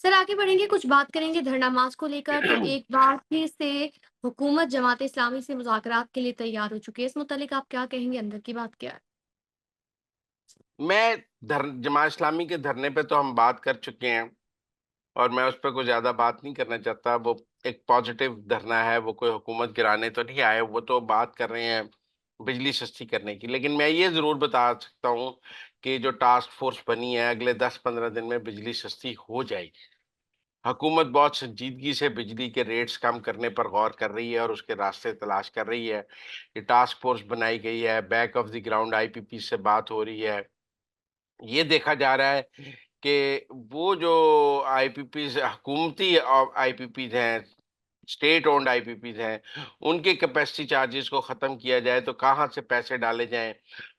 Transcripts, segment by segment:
Sir आगे बढ़ेंगे, कुछ बात करेंगे धरना मार्च को लेकर। तो एक बार फिर से हुकूमत जमात इस्लामी से मुज़ाकरात के लिए तैयार हो चुकी है। इस मुतालिक आप क्या कहेंगे? अंदर की बात क्या है? मैं जमात इस्लामी के धरने पे तो हम बात कर चुके हैं और मैं उस पे कुछ ज़्यादा बात नहीं करना चाहता। वो एक पॉज़िटिव धरना है, वो कोई हुकूमत गिराने तो नहीं आए, वो तो बात कर रहे हैं बिजली सस्ती करने की। लेकिन मैं ये ज़रूर बता सकता हूँ कि जो टास्क फ़ोर्स बनी है, अगले 10-15 दिन में बिजली सस्ती हो जाएगी। हुकूमत बहुत संजीदगी से बिजली के रेट्स कम करने पर गौर कर रही है और उसके रास्ते तलाश कर रही है। ये टास्क फ़ोर्स बनाई गई है, back of the ground IPP से बात हो रही है। ये देखा जा रहा है कि वो जो आईपीपीज़ हुकूमती आईपीपीज़ हैं, स्टेट ओन्ड आईपीपीज़ हैं, उनके कैपेसिटी चार्जेस को ख़त्म किया जाए तो कहाँ से पैसे डाले जाएँ।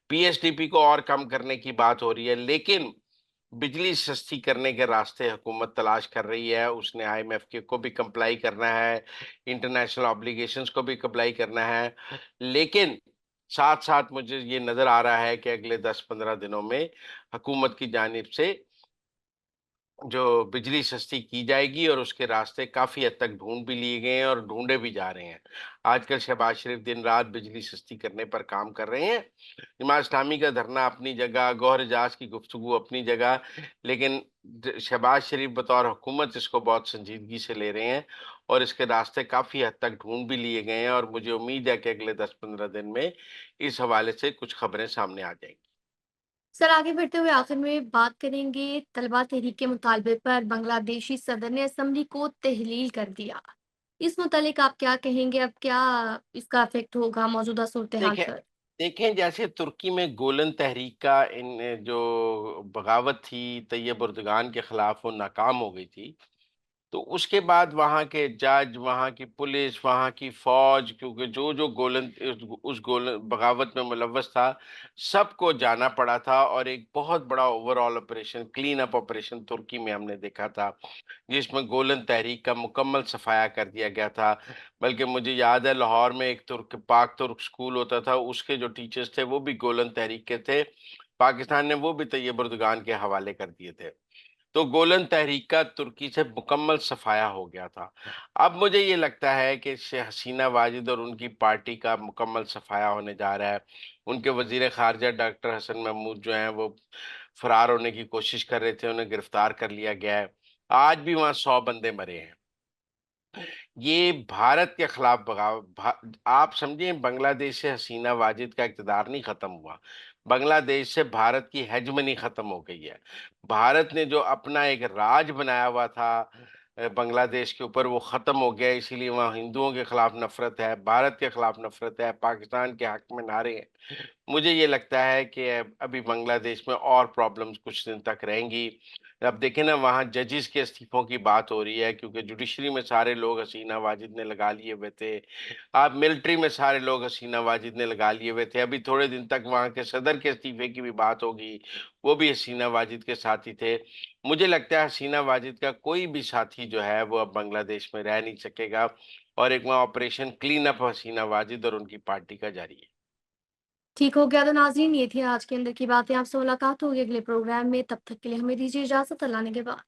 पीएसडीपी को और कम करने की बात हो रही है, लेकिन बिजली सस्ती करने के रास्ते हुकूमत तलाश कर रही है। उसने आईएमएफ के को भी कंप्लाई करना है, इंटरनेशनल ऑब्लिगेशंस को भी कंप्लाई करना है। लेकिन साथ-साथ मुझे ये नज़र आ रहा है कि अगले 10-15 दिनों में हुकूमत की जानिब से जो बिजली सस्ती की जाएगी और उसके रास्ते काफ़ी हद तक ढूँढ भी लिए गए हैं और ढूँढे भी जा रहे हैं। आजकल शहबाज शरीफ दिन-रात बिजली सस्ती करने पर काम कर रहे हैं। जमात इस्लामी का धरना अपनी जगह, गौहर एजाज़ की गुफ्तगू अपनी जगह, लेकिन शहबाज शरीफ बतौर हुकूमत इसको बहुत संजीदगी से ले रहे हैं और इसके रास्ते काफ़ी हद तक ढूँढ भी लिए गए हैं और मुझे उम्मीद है कि अगले 10-15 दिन में इस हवाले से कुछ खबरें सामने आ जाएँगी। सर आगे बढ़ते हुए आखिर में बात करेंगे तलबा तहरीक के मुतालबे पर बांग्लादेशी सदर ने असम्बली को तहलील कर दिया। इस मुतालिक आप क्या कहेंगे? अब क्या इसका इफ़ेक्ट होगा मौजूदा सूरत हाल देखें पर? देखें जैसे तुर्की में गोलन तहरीक का इन जो बगावत थी तैयब उर्दगान के खिलाफ वो नाकाम हो गई थी। तो उसके बाद वहाँ के जज, वहाँ की पुलिस, वहाँ की फ़ौज क्योंकि जो-जो उस गोलन बगावत में मुलव्वस था, सबको जाना पड़ा था और एक बहुत बड़ा overall operation clean up operation तुर्की में हमने देखा था, जिसमें गोलन तहरीक का मुकम्मल सफाया कर दिया गया था। बल्कि मुझे याद है लाहौर में एक पाक तुर्क स्कूल होता था, उसके जो टीचर्स थे वो भी गोलन तहरीक के थे। पाकिस्तान ने वो भी तैयब उर्दगान के हवाले कर दिए थे। तो गोलन तहरीक का तुर्की से मुकम्मल सफाया हो गया था। अब मुझे ये लगता है कि हसीना वाजिद और उनकी पार्टी का मुकम्मल सफाया होने जा रहा है। उनके वज़ीर ख़ारिजा डॉक्टर हसन महमूद जो हैं वो फ़रार होने की कोशिश कर रहे थे, उन्हें गिरफ़्तार कर लिया गया है। आज भी वहाँ 100 बंदे मरे हैं। ये भारत के खिलाफ बगाव भा आप समझें बांग्लादेश से हसीना वाजिद का इक़्तिदार नहीं ख़त्म हुआ। बांग्लादेश से भारत की हेजेमनी ख़त्म हो गई है। भारत ने जो अपना एक राज बनाया हुआ था बांग्लादेश के ऊपर वो ख़त्म हो गया है इसीलिए वहाँ हिंदुओं के खिलाफ नफ़रत है, भारत के खिलाफ नफ़रत है, पाकिस्तान के हक़ में नारे हैं। मुझे ये लगता है कि अभी बांग्लादेश में और प्रॉब्लम्स कुछ दिन तक रहेंगी। अब देखें ना वहाँ जजेस के इस्तीफ़ों की बात हो रही है क्योंकि जुडिशरी में सारे लोग हसीना वाजिद ने लगा लिए हुए थे। अब मिलिट्री में सारे लोग हसीना वाजिद ने लगा लिए हुए थे। अभी थोड़े दिन तक वहाँ के सदर के इस्तीफ़े की भी बात होगी, वो भी हसीना वाजिद के साथी थे। मुझे लगता है हसीना वाजिद का कोई भी साथी जो है वो अब बांग्लादेश में रह नहीं सकेगा और एक वहाँ ऑपरेशन क्लीन अप हसीना वाजिद और उनकी पार्टी का जारी है। ठीक हो गया तो नाज़रीन, ये थी आज के अंदर की बातें। आपसे मुलाकात होगी अगले प्रोग्राम में, तब तक के लिए हमें दीजिए इजाज़त। अल्लाह ने के बाद।